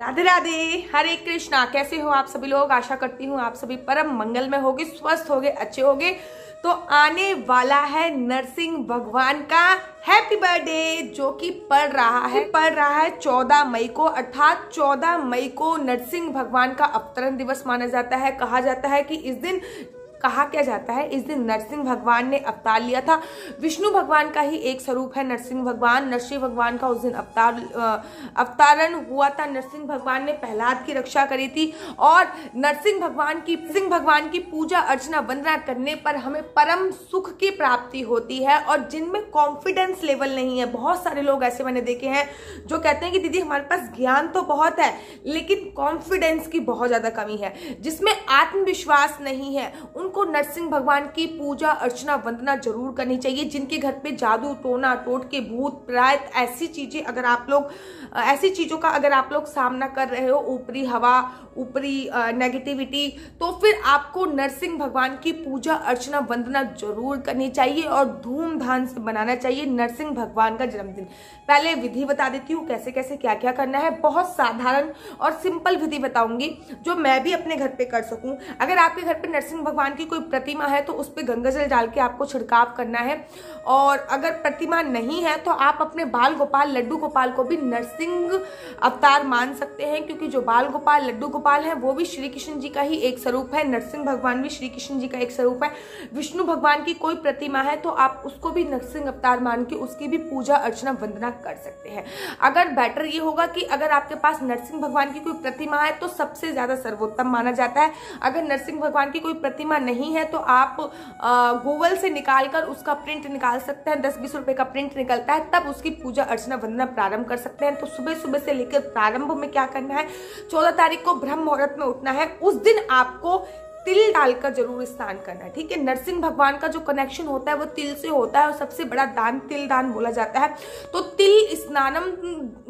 राधे राधे, हरे कृष्णा। कैसे हो आप सभी लोग? आशा करती हूँ आप सभी परम मंगल में होगे, स्वस्थ होगे, अच्छे होगे। तो आने वाला है नरसिंह भगवान का हैप्पी बर्थडे, जो कि पड़ रहा है 14 मई को। अर्थात 14 मई को नरसिंह भगवान का अवतरण दिवस माना जाता है। कहा जाता है कि इस दिन इस दिन नरसिंह भगवान ने अवतार लिया था। विष्णु भगवान का ही एक स्वरूप है नरसिंह भगवान। नरसिंह भगवान का उस दिन अवतारण हुआ था। नरसिंह भगवान ने प्रहलाद की रक्षा करी थी। और नरसिंह भगवान की पूजा अर्चना वंदना करने पर हमें परम सुख की प्राप्ति होती है। और जिनमें कॉन्फिडेंस लेवल नहीं है, बहुत सारे लोग ऐसे मैंने देखे हैं जो कहते हैं कि दीदी हमारे पास ज्ञान तो बहुत है लेकिन कॉन्फिडेंस की बहुत ज्यादा कमी है, जिसमें आत्मविश्वास नहीं है, उनको नरसिंह भगवान की पूजा अर्चना वंदना जरूर करनी चाहिए। जिनके घर पे जादू टोना टोटके भूत प्रेत ऐसी चीजों का अगर आप लोग सामना कर रहे हो, ऊपरी हवा, ऊपरी नेगेटिविटी, तो फिर आपको नरसिंह भगवान की पूजा अर्चना वंदना जरूर करनी चाहिए और धूमधाम से मनाना चाहिए नरसिंह भगवान का जन्मदिन। पहले विधि बता देती हूँ कैसे कैसे क्या क्या करना है। बहुत साधारण और सिंपल विधि बताऊंगी जो मैं भी अपने घर पे कर सकूं। अगर आपके घर पे नरसिंह भगवान की कोई प्रतिमा है तो उस पर गंगा जल डाल के आपको छिड़काव करना है। और अगर प्रतिमा नहीं है तो आप अपने बाल गोपाल लड्डू गोपाल को भी नरसिंह अवतार मान सकते हैं, क्योंकि जो बाल गोपाल लड्डू गोपाल है वो भी श्री कृष्ण जी का ही एक स्वरूप है। नरसिंह भगवान भी श्री कृष्ण जी का एक स्वरूप है। विष्णु भगवान की कोई प्रतिमा है तो आप उसको भी नरसिंह अवतार मान के उसकी भी पूजा अर्चना वंदना कर सकते हैं। अगर बेटर ये होगा कि अगर आपके पास नरसिंह भगवान की कोई प्रतिमा है तो सबसे ज्यादा सर्वोत्तम माना जाता है। अगर नरसिंह भगवान की कोई प्रतिमा नहीं है तो आप गूगल से निकालकर उसका प्रिंट निकाल सकते हैं। 10-20 रुपए का प्रिंट निकलता है, तब उसकी पूजा अर्चना वंदना प्रारंभ कर सकते हैं। तो सुबह सुबह से लेकर प्रारंभ में क्या करना है, 14 तारीख को ब्रह्म मुहूर्त में उठना है। उस दिन आपको तिल डालकर जरूर स्नान करना है, ठीक है। नरसिंह भगवान का जो कनेक्शन होता है वो तिल से होता है और सबसे बड़ा दान तिल दान बोला जाता है। तो तिल स्नानम,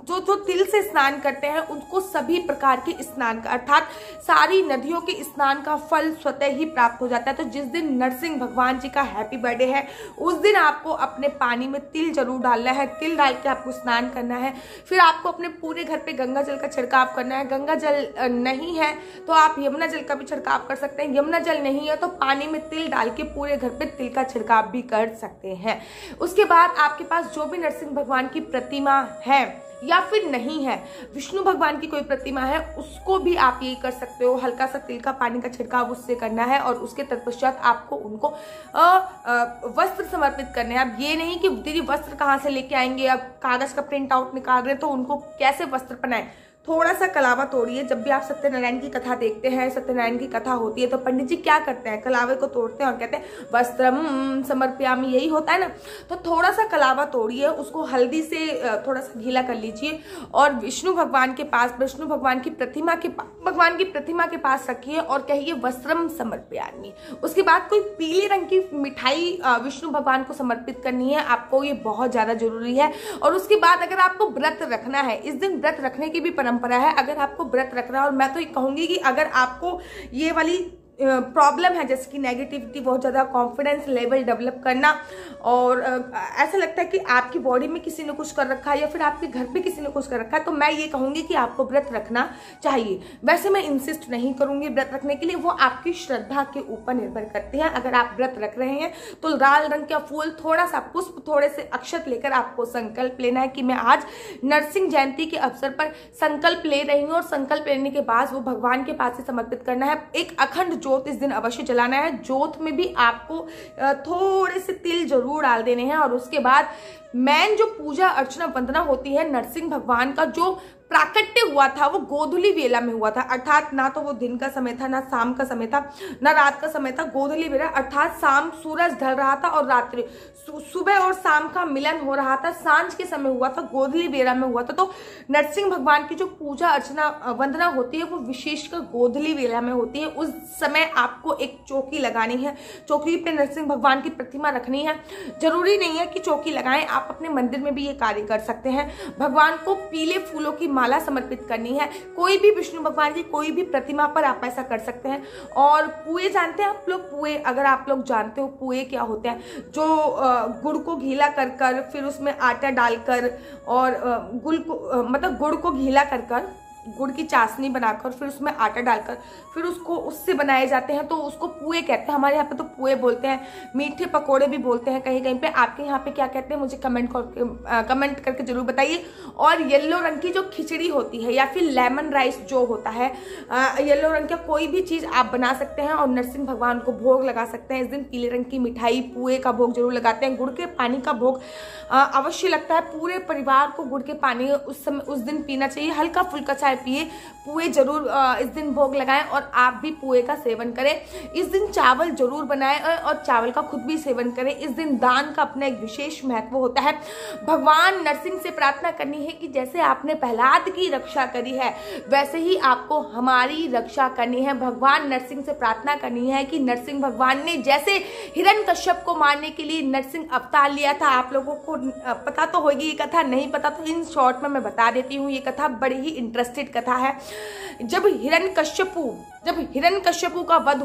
जो तिल से स्नान करते हैं उनको सभी प्रकार के स्नान का अर्थात सारी नदियों के स्नान का फल स्वतः ही प्राप्त हो जाता है। तो जिस दिन नरसिंह भगवान जी का हैप्पी बर्थडे है उस दिन आपको अपने पानी में तिल जरूर डालना है। तिल डाल के आपको स्नान करना है। फिर आपको अपने पूरे घर पे गंगा जल का छिड़काव करना है। गंगा जल नहीं है तो आप यमुना जल का भी छिड़काव कर सकते हैं। यमुना जल नहीं है तो पानी में तिल डाल के पूरे घर पे तिल का छिड़काव भी कर सकते हैं। उसके बाद आपके पास जो भी नरसिंह भगवान की प्रतिमा है या फिर नहीं है, विष्णु भगवान की कोई प्रतिमा है, उसको भी आप ये कर सकते हो। हल्का सा तिल का पानी का छिड़काव उससे करना है और उसके तत्पश्चात आपको उनको वस्त्र समर्पित करने हैं। अब ये नहीं कि दीदी वस्त्र कहाँ से लेके आएंगे, अब कागज का प्रिंट आउट निकाल रहे तो उनको कैसे वस्त्र पहनाएं। थोड़ा सा कलावा तोड़िए। जब भी आप सत्यनारायण की कथा देखते हैं, सत्यनारायण की कथा होती है तो पंडित जी क्या करते हैं, कलावे को तोड़ते हैं और कहते हैं वस्त्रम समर्पयामि, यही होता है ना। तो थोड़ा सा कलावा तोड़िए, उसको हल्दी से थोड़ा सा गीला कर लीजिए और विष्णु भगवान की प्रतिमा के पास रखिए और कहिए वस्त्रम समर्पयामि। उसके बाद कोई पीले रंग की मिठाई विष्णु भगवान को समर्पित करनी है आपको, ये बहुत ज्यादा जरूरी है। और उसके बाद अगर आपको व्रत रखना है, इस दिन व्रत रखने की भी परंपरा है। अगर आपको व्रत रखना है, और मैं तो ये कहूंगी कि अगर आपको ये वाली प्रॉब्लम है जैसे कि नेगेटिविटी, बहुत ज़्यादा कॉन्फिडेंस लेवल डेवलप करना और ऐसा लगता है कि आपकी बॉडी में किसी ने कुछ कर रखा है या फिर आपके घर पे किसी ने कुछ कर रखा है, तो मैं ये कहूंगी कि आपको व्रत रखना चाहिए। वैसे मैं इंसिस्ट नहीं करूंगी व्रत रखने के लिए, वो आपकी श्रद्धा के ऊपर निर्भर करती है। अगर आप व्रत रख रहे हैं तो लाल रंग का फूल, थोड़ा सा पुष्प, थोड़े से अक्षत लेकर आपको संकल्प लेना है कि मैं आज नरसिंह जयंती के अवसर पर संकल्प ले रही हूँ। और संकल्प लेने के बाद वो भगवान के पास ही समर्पित करना है। एक अखंड जोत इस दिन अवश्य जलाना है। जोत में भी आपको थोड़े से तिल जरूर डाल देने हैं। और उसके बाद मेन जो पूजा अर्चना वंदना होती है, नरसिंह भगवान का जो प्राकट्य हुआ था वो गोधूली वेला में हुआ था। अर्थात ना तो वो दिन का समय था, ना शाम का समय था, ना रात का समय था। गोधूली वेला अर्थात शाम सूरज ढल रहा था और रात्रि, सुबह और शाम का मिलन हो रहा था, सांझ के समय हुआ था, गोधूली वेला में हुआ था। तो नरसिंह भगवान की जो पूजा अर्चना वंदना होती है वो विशेषकर गोधूली वेला में होती है। उस समय आपको एक चौकी लगानी है, चौकी पे नरसिंह भगवान की प्रतिमा रखनी है। जरूरी नहीं है कि चौकी लगाएं, आप अपने मंदिर में भी ये कार्य कर सकते हैं। भगवान को पीले फूलों की माला समर्पित करनी है। कोई भी विष्णु भगवान की कोई भी प्रतिमा पर आप ऐसा कर सकते हैं। और पुए जानते हैं आप लोग? पुए, अगर आप लोग जानते हो पुए क्या होते हैं, जो गुड़ को गीला कर फिर उसमें आटा डालकर और गुड़ को गीला कर गुड़ की चाशनी बनाकर फिर उसमें आटा डालकर फिर उसको उससे बनाए जाते हैं, तो उसको पुए कहते हैं। हमारे यहाँ पे तो पुए बोलते हैं, मीठे पकोड़े भी बोलते हैं कहीं कहीं पे। आपके यहाँ पे क्या कहते हैं मुझे कमेंट करके जरूर बताइए। और येलो रंग की जो खिचड़ी होती है या फिर लेमन राइस जो होता है, येलो रंग का कोई भी चीज़ आप बना सकते हैं और नरसिंह भगवान को भोग लगा सकते हैं। इस दिन पीले रंग की मिठाई पुए का भोग जरूर लगाते हैं। गुड़ के पानी का भोग अवश्य लगता है। पूरे परिवार को गुड़ के पानी उस दिन पीना चाहिए। हल्का फुल्का चाय पिए, पुए जरूर इस दिन भोग लगाएं और आप भी पुए का सेवन करें। इस दिन चावल जरूर बनाएं और चावल का खुद भी सेवन करें। इस दिन दान का अपना एक विशेष महत्व होता है। भगवान नरसिंह से प्रार्थना करनी है कि जैसे आपने प्रहलाद की रक्षा करी है वैसे ही आपको हमारी रक्षा करनी है। भगवान नरसिंह से प्रार्थना करनी है कि नरसिंह भगवान ने जैसे हिरण्यकश्यप को मारने के लिए नरसिंह अवतार लिया था, आप लोगों को पता तो होगी ये कथा, नहीं पता तो इन शॉर्ट में मैं बता देती हूँ। ये कथा बड़ी ही इंटरेस्टेड कथा है। जब हिरण्यकश्यपु का वध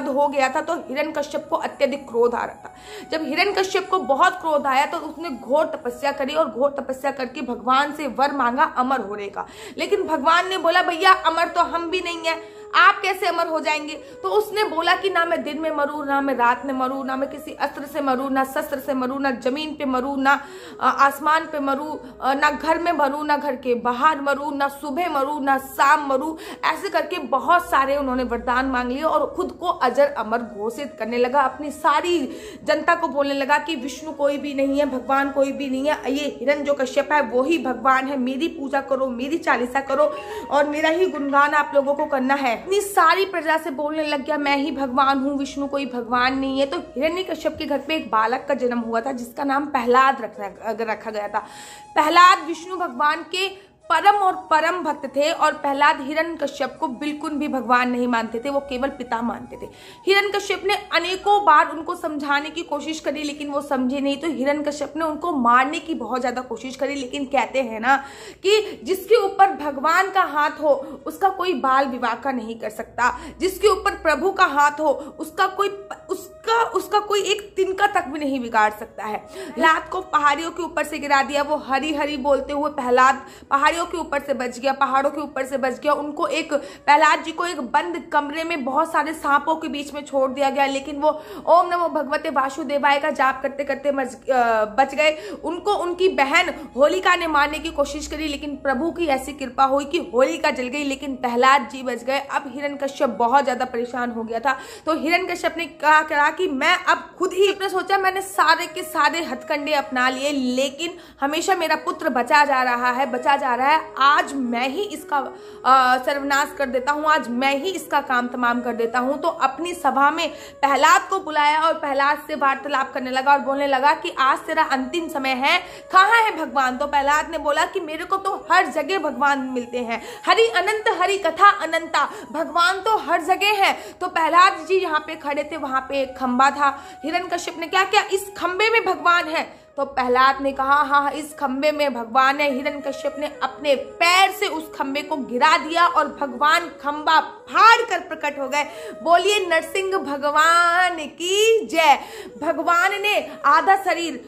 हो गया था तो हिरण्यकश्यप को अत्यधिक क्रोध आ रहा था। जब हिरण्यकश्यप को बहुत क्रोध आया तो उसने घोर तपस्या करी और घोर तपस्या करके भगवान से वर मांगा अमर होने का। लेकिन भगवान ने बोला भैया अमर तो हम भी नहीं है, आप कैसे अमर हो जाएंगे। तो उसने बोला कि ना मैं दिन में मरूं, ना मैं रात में मरूं, ना मैं किसी अस्त्र से मरूं, ना शस्त्र से मरूं, ना जमीन पे मरूं, ना आसमान पे मरूं, ना घर में मरूं, ना घर के बाहर मरूं, ना सुबह मरूं, ना शाम मरूं। ऐसे करके बहुत सारे उन्होंने वरदान मांग लिए और खुद को अजर अमर घोषित करने लगा। अपनी सारी जनता को बोलने लगा कि विष्णु कोई भी नहीं है, भगवान कोई भी नहीं है, ये हिरण्यकश्यप है वो ही भगवान है। मेरी पूजा करो, मेरी चालीसा करो और मेरा ही गुणगान आप लोगों को करना है। इतनी सारी प्रजा से बोलने लग गया मैं ही भगवान हूँ, विष्णु कोई भगवान नहीं है। तो हिरण्यकश्यप के घर पे एक बालक का जन्म हुआ था जिसका नाम प्रहलाद रखा गया था। प्रहलाद विष्णु भगवान के परम भक्त थे और प्रहलाद हिरण्यकश्यप को बिल्कुल भी भगवान नहीं मानते थे, वो केवल पिता मानते थे। हिरण्यकश्यप ने अनेकों बार उनको समझाने की कोशिश करी लेकिन वो समझे नहीं। तो हिरण्यकश्यप ने उनको मारने की बहुत ज्यादा कोशिश करी, लेकिन कहते हैं ना कि जिसके ऊपर भगवान का हाथ हो उसका कोई बाल विवाह का नहीं कर सकता, जिसके ऊपर प्रभु का हाथ हो उसका कोई एक तिनका तक भी नहीं बिगाड़ सकता है। प्रहलाद को पहाड़ियों के ऊपर से गिरा दिया। वो हरी हरी बोलते हुए प्रहलाद पहाड़ियों के ऊपर से बच गया, पहाड़ों के ऊपर से बच गया। उनको प्रहलाद जी को एक बंद कमरे में बहुत सारे सांपों के बीच में छोड़ दिया गया, लेकिन वो ओम नमो भगवते वासुदेवाय का जाप करते करते बच गए। उनको उनकी बहन होलिका ने मारने की कोशिश करी, लेकिन प्रभु की ऐसी कृपा हुई कि होलिका जल गई, लेकिन प्रहलाद जी बच गए। अब हिरण्यकश्यप बहुत ज्यादा परेशान हो गया था। तो हिरण्यकश्यप ने कहा कि मैं अब खुद ही अपने सोचा मैंने सारे के सारे हथकंडे अपना लिए, लेकिन हमेशा मेरा पुत्र बचा जा रहा है। आज मैं ही इसका सर्वनाश कर देता हूं, आज मैं ही इसका काम तमाम कर देता हूं। तो अपनी सभा में प्रहलाद को बुलाया और प्रहलाद से वार्तालाप करने लगा और बोलने लगा कि आज तेरा अंतिम समय है, कहाँ है भगवान। तो प्रहलाद ने बोला कि मेरे को तो हर जगह भगवान मिलते हैं, हरि अनंत हरि कथा अनंता, भगवान तो हर जगह है। तो प्रहलाद जी यहाँ पे खड़े थे, वहां पे एक खंबा था। हिरण्यकश्यप ने क्या किया, इस खंबे में भगवान है। तो प्रहलाद ने कहा हाँ इस खंबे में भगवान है। हिरण्यकश्यप ने अपने पैर से उस खंबे को गिरा दिया और भगवान खंबा फाड़ कर प्रकट हो गए। बोलिए नरसिंह भगवान की जय। भगवान ने आधा शरीर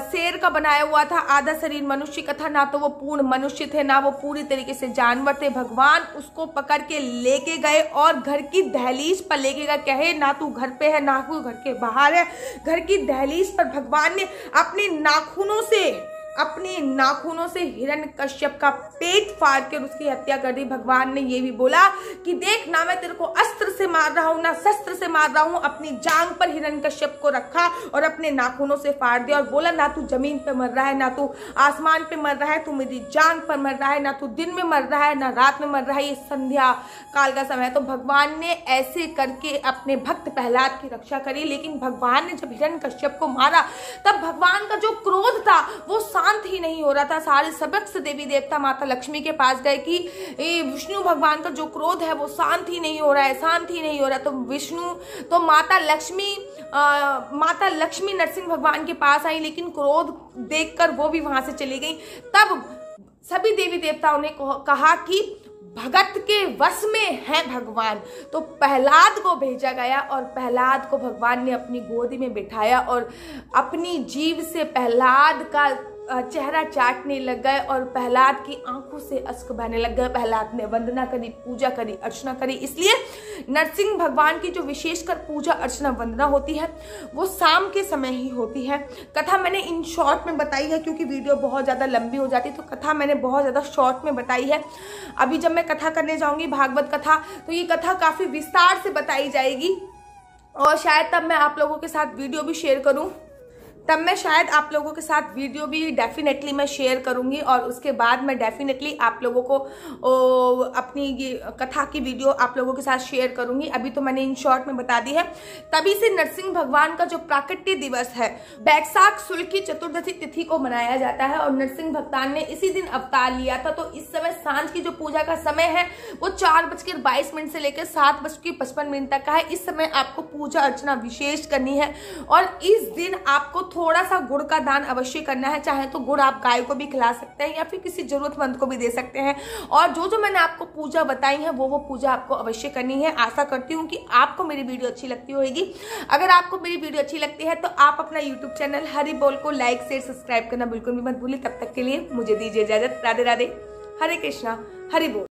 शेर का बनाया हुआ था, आधा शरीर मनुष्य का था। ना तो वो पूर्ण मनुष्य थे, ना वो पूरी तरीके से जानवर थे। भगवान उसको पकड़ के लेके गए और घर की दहलीज पर लेके गए। कहे ना तू घर पे है ना तू घर के बाहर है। घर की दहलीज पर भगवान ने अपने नाखूनों से हिरण्यकश्यप का पेट फाड़ कर उसकी हत्या कर दी। भगवान ने ये भी बोला कि देख ना मैं तेरे को अस्त्र से मार रहा हूं ना शस्त्र से मार रहा हूं। अपनी जांग पर हिरण्यकश्यप को रखा और अपने नाखूनों से फाड़ दिया और बोला ना तू जमीन पे मर रहा है, ना तू आसमान पे मर रहा है, तू मेरी जांग पर मर रहा है, ना तू दिन में मर रहा है ना रात में मर रहा है, ये संध्या काल का समय है। तो भगवान ने ऐसे करके अपने भक्त प्रहलाद की रक्षा करी। लेकिन भगवान ने जब हिरण्यकश्यप को मारा तब भगवान का जो क्रोध था वो शांत ही नहीं हो रहा था। सारे समस्त देवी देवता माता लक्ष्मी के पास गए कि विष्णु भगवान का जो क्रोध है वो शांत ही नहीं हो रहा है। तो माता लक्ष्मी नरसिंह भगवान के पास आई, लेकिन क्रोध देखकर वो भी वहां से चली गई। तब सभी देवी देवताओं ने कहा कि भगत के वश में है भगवान। तो प्रहलाद को भेजा गया और प्रहलाद को भगवान ने अपनी गोदी में बिठाया और अपनी जीभ से प्रहलाद का चेहरा चाटने लग गए और प्रहलाद की आंखों से अश्क बहने लग गए। प्रहलाद ने वंदना करी, पूजा करी, अर्चना करी। इसलिए नरसिंह भगवान की जो विशेषकर पूजा अर्चना वंदना होती है वो शाम के समय ही होती है। कथा मैंने इन शॉर्ट में बताई है क्योंकि वीडियो बहुत ज़्यादा लंबी हो जाती है, तो कथा मैंने बहुत ज़्यादा शॉर्ट में बताई है। अभी जब मैं कथा करने जाऊँगी भागवत कथा, तो ये कथा काफ़ी विस्तार से बताई जाएगी और शायद तब मैं आप लोगों के साथ वीडियो भी शेयर करूँ, तब मैं शायद आप लोगों के साथ वीडियो भी डेफिनेटली मैं शेयर करूंगी और उसके बाद मैं डेफिनेटली आप लोगों को अपनी ये कथा की वीडियो आप लोगों के साथ शेयर करूंगी। अभी तो मैंने इन शॉर्ट में बता दी है। तभी से नरसिंह भगवान का जो प्राकट्य दिवस है बैसाख शुक्ल की चतुर्दशी तिथि को मनाया जाता है और नरसिंह भगवान ने इसी दिन अवतार लिया था। तो इस समय सांझ की जो पूजा का समय है वो 4:22 से लेकर 7:55 तक का है। इस समय आपको पूजा अर्चना विशेष करनी है और इस दिन आपको थोड़ा सा गुड़ का दान अवश्य करना है। चाहे तो गुड़ आप गाय को भी खिला सकते हैं या फिर किसी जरूरतमंद को भी दे सकते हैं। और जो मैंने आपको पूजा बताई है वो पूजा आपको अवश्य करनी है। आशा करती हूँ कि आपको मेरी वीडियो अच्छी लगती होगी। अगर आपको मेरी वीडियो अच्छी लगती है तो आप अपना यूट्यूब चैनल हरि बोल को लाइक शेयर सब्सक्राइब करना बिल्कुल भी मत भूलिए। तब तक के लिए मुझे दीजिए इजाजत। राधे राधे, हरे कृष्णा, हरि बोल।